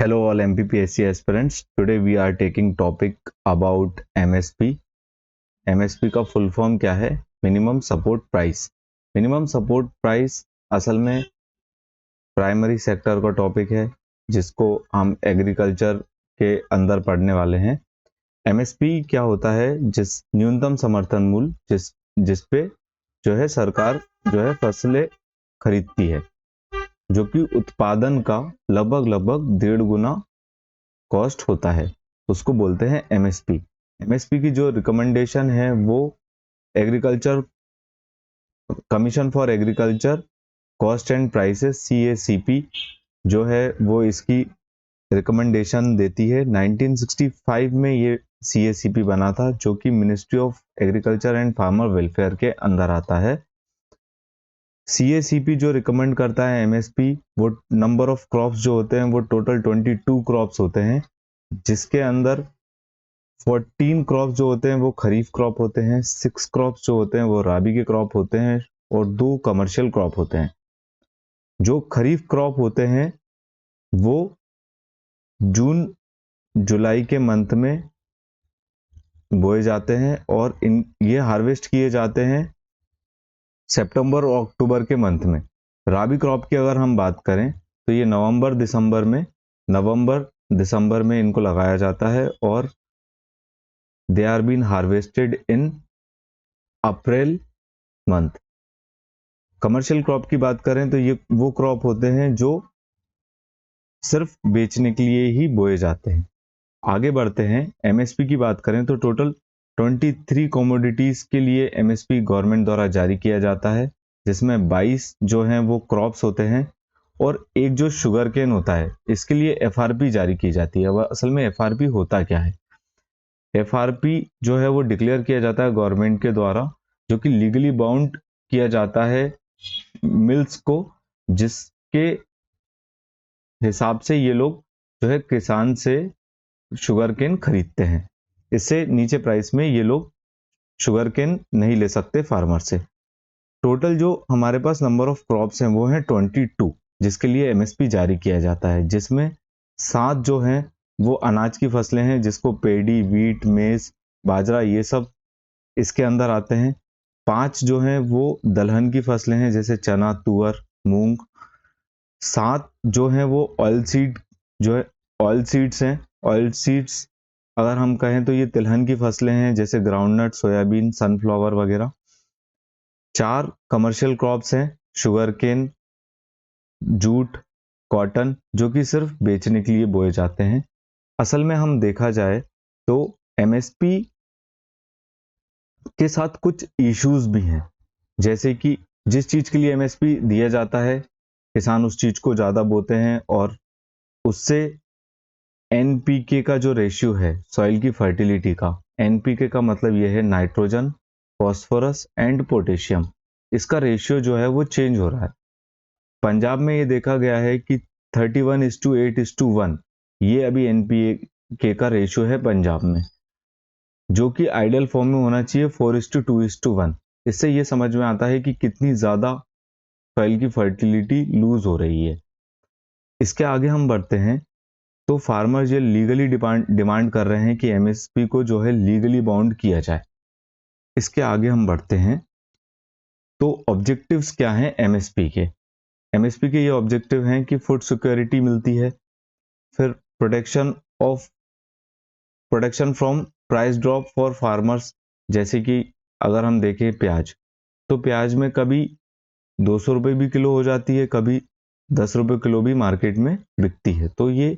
Hello all MPPSC aspirants. Today we are taking topic about MSP. MSP का full form क्या है? Minimum support price. Minimum support price असल में primary sector का topic है जिसको हम एग्रीकल्चर के अंदर पढ़ने वाले हैं. MSP क्या होता है? जिस न्यूनतम समर्थन मूल्य जिस पे जो है सरकार जो है फसलें खरीदती है, जो कि उत्पादन का लगभग 1.5 गुना कॉस्ट होता है, उसको बोलते हैं MSP. MSP की जो रिकमेंडेशन है वो agriculture commission for agriculture cost and prices CACP जो है वो इसकी रिकमेंडेशन देती है. 1965 में ये CACP बना था, जो कि ministry of agriculture and farmer welfare के अंदर आता है. CACP जो रिकमेंड करता है MSP, वो नंबर ऑफ क्रॉप्स जो होते हैं वो टोटल 22 क्रॉप्स होते हैं, जिसके अंदर 14 क्रॉप्स जो होते हैं वो खरीफ क्रॉप होते हैं, 6 क्रॉप्स जो होते हैं वो राबी के क्रॉप होते हैं और 2 कमर्शियल क्रॉप होते हैं. जो खरीफ क्रॉप होते हैं वो जून जुलाई के मंथ में बोए जाते हैं और ये हार्वेस्ट किए जाते हैं सितंबर और अक्टूबर के मंथ में. राबी क्रॉप की अगर हम बात करें तो ये नवंबर दिसंबर में इनको लगाया जाता है और they are been harvested in April month. Commercial crop की बात करें तो ये वो क्रॉप होते हैं जो सिर्फ बेचने के लिए ही बोए जाते हैं. आगे बढ़ते हैं. MSP की बात करें तो टोटल 23 कमोडिटीज के लिए MSP गवर्नमेंट द्वारा जारी किया जाता है, जिसमें 22 जो हैं वो क्रॉप्स होते हैं और एक जो शुगर केन होता है, इसके लिए FRP जारी की जाती है. वह असल में FRP होता क्या है? FRP जो है वो डिक्लेयर किया जाता है गवर्नमेंट के द्वारा, जो कि लीगली बाउंड किया जाता है मिल्स को, जिसके हिसाब से ये लोग जो है किसान से शुगर केन खरीदते हैं. इससे नीचे प्राइस में ये लोग शुगर केन नहीं ले सकते फार्मर से. टोटल जो हमारे पास नंबर ऑफ क्रॉप्स हैं वो हैं 22, जिसके लिए MSP जारी किया जाता है, जिसमें 7 जो हैं वो अनाज की फसलें हैं, जिसको पेडी, वीट, मेज, बाजरा ये सब इसके अंदर आते हैं. 5 जो हैं वो दलहन की फसलें हैं, जैसे चना, तुअर, मूंग. 7 जो हैं वो ऑयल सीड्स हैं. ऑयल सीड्स अगर हम कहें तो ये तिलहन की फसलें हैं, जैसे ग्राउंडनट, सोयाबीन, सनफ्लावर वगैरह. 4 कमर्शियल क्रॉप्स हैं, शुगर केन, जूट, कॉटन, जो कि सिर्फ बेचने के लिए बोए जाते हैं. असल में हम देखा जाए तो MSP के साथ कुछ इश्यूज भी हैं, जैसे कि जिस चीज के लिए MSP दिया जाता है किसान उस चीज को ज्यादा बोते हैं और उससे NPK का जो रेशियो है सॉइल की फर्टिलिटी का, NPK का मतलब यह है नाइट्रोजन, फॉस्फोरस एंड पोटेशियम, इसका रेशियो जो है वो चेंज हो रहा है. पंजाब में ये देखा गया है कि 31:8:1 ये अभी NPK का रेशियो है पंजाब में, जो कि आइडियल फॉर्म में होना चाहिए 4:2:1. इससे ये समझ में आता है कि कितनी ज्यादा सॉइल की फर्टिलिटी लूज हो रही है. इसके आगे हम बढ़ते हैं तो फार्मर्स ये लीगली डिमांड कर रहे हैं कि MSP को जो है लीगली बाउंड किया जाए. इसके आगे हम बढ़ते हैं तो ऑब्जेक्टिव्स क्या हैं MSP के. MSP के ये ऑब्जेक्टिव हैं कि फूड सिक्योरिटी मिलती है, फिर protection from price drop for farmers, जैसे कि अगर हम देखें प्याज, तो प्याज में कभी 200 रुपये भी किलो हो जाती है, कभी 10 रुपये किलो भी मार्केट में बिकती है. तो ये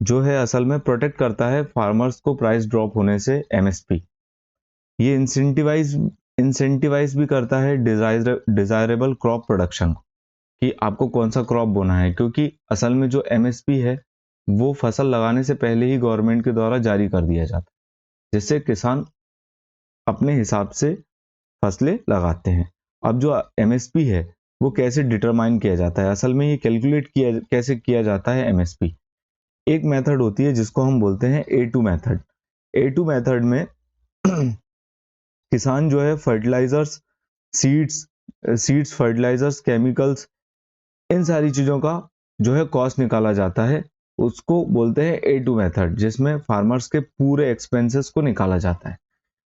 जो है असल में प्रोटेक्ट करता है फार्मर्स को प्राइस ड्रॉप होने से MSP. ये इंसेंटिवाइज भी करता है डिजायरेबल क्रॉप प्रोडक्शन, कि आपको कौन सा क्रॉप बोना है, क्योंकि असल में जो MSP है वो फसल लगाने से पहले ही गवर्नमेंट के द्वारा जारी कर दिया जाता है, जिससे किसान अपने हिसाब से फसलें लगाते हैं. अब जो MSP है वो कैसे डिटरमाइन किया जाता है, असल में ये कैलकुलेट कैसे किया जाता है MSP. एक मेथड होती है जिसको हम बोलते हैं A2 मेथड. A2 मेथड में किसान जो है फर्टिलाइजर्स, सीड्स, फर्टिलाइजर्स, केमिकल्स, इन सारी चीजों का जो है कॉस्ट निकाला जाता है उसको बोलते हैं A2 मेथड, जिसमें फार्मर्स के पूरे एक्सपेंसेस को निकाला जाता है।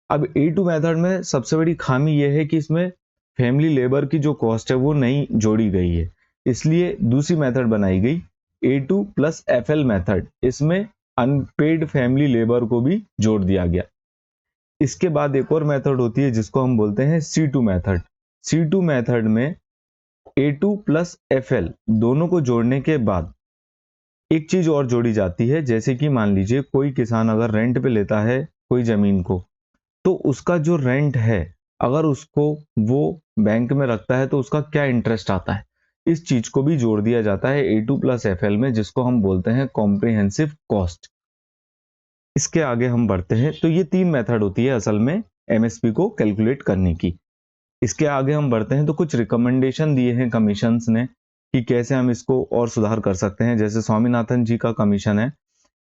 अब A2 मेथड में सबसे बड़ी खामी यह है कि इसमें फैमिली लेबर की जो कॉस्ट है वो नहीं जोड़ी गई है, इसलिए दूसरी मेथड बनाई गई A2 प्लस FL मेथड। इसमें अनपेड फैमिली लेबर को भी जोड़ दिया गया। इसके बाद एक और मेथड होती है जिसको हम बोलते हैं C2 मेथड। C2 मेथड में A2 प्लस FL दोनों को जोड़ने के बाद एक चीज और जोड़ी जाती है, जैसे कि मान लीजिए कोई किसान अगर रेंट पे लेता है कोई जमीन को, तो उसका जो रेंट है अगर उसको वो बैंक में रखता है तो उसका क्या इंटरेस्ट आता है, इस चीज को भी जोड़ दिया जाता है A2 प्लस FL में, जिसको हम बोलते हैं कॉम्प्रिहेंसिव कॉस्ट। इसके आगे हम बढ़ते हैं तो ये 3 मेथड होती है असल में MSP को कैलकुलेट करने की। इसके आगे हम बढ़ते हैं तो कुछ रिकमेंडेशन दिए हैं कमीशंस ने कि कैसे हम इसको और सुधार कर सकते हैं। जैसे स्वामीनाथन जी का कमीशन है,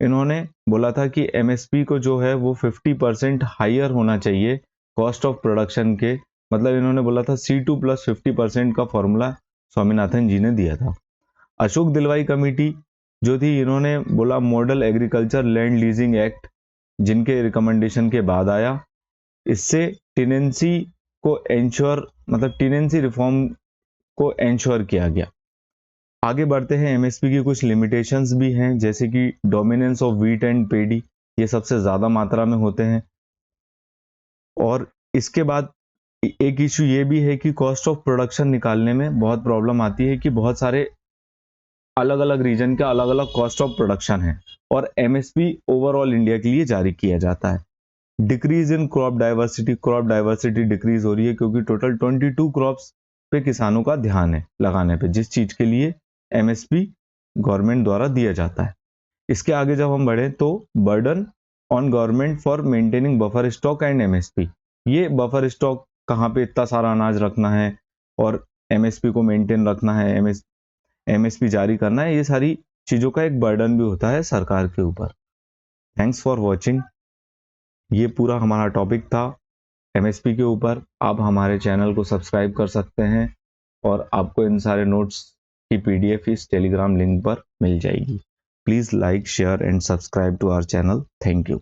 इन्होंने बोला था कि MSP को जो है वो 50% हायर होना चाहिए कॉस्ट ऑफ प्रोडक्शन के, मतलब इन्होंने बोला था C2 प्लस 50% का फॉर्मूला स्वामीनाथन जी ने दिया था। अशोक दिलवाई कमेटी जो थी, इन्होंने बोला model agriculture land leasing act, जिनके रिकमेंडेशन के बाद आया। इससे टेनेंसी को एंश्योर, मतलब टेनेंसी रिफॉर्म को एंश्योर किया गया। आगे बढ़ते हैं, MSP की कुछ लिमिटेशंस भी हैं, जैसे कि डोमिनेंस ऑफ व्हीट एंड पेडी, ये सबसे ज्यादा मात्रा में होते हैं। और इसके बाद एक इशू ये भी है कि कॉस्ट ऑफ प्रोडक्शन निकालने में बहुत प्रॉब्लम आती है कि बहुत सारे अलग अलग रीजन का अलग अलग कॉस्ट ऑफ प्रोडक्शन है, और MSP ओवरऑल इंडिया के लिए जारी किया जाता है। Decrease in crop diversity decrease हो रही है क्योंकि टोटल 22 क्रॉप्स पे किसानों का ध्यान है लगाने पे, जिस चीज के लिए MSP गवर्नमेंट द्वारा दिया जाता है। इसके आगे जब हम बढ़े तो burden on government for maintaining buffer stock and MSP, ये बफर स्टॉक कहाँ पे इतना सारा अनाज रखना है और MSP को मेंटेन रखना है, MSP जारी करना है, ये सारी चीजों का एक बर्डन भी होता है सरकार के ऊपर। Thanks for watching. ये पूरा हमारा टॉपिक था MSP के ऊपर। आप हमारे चैनल को सब्सक्राइब कर सकते हैं और आपको इन सारे नोट्स की PDF इस टेलीग्राम लिंक पर मिल जाएगी। Please like, share and subscribe to our channel. Thank you.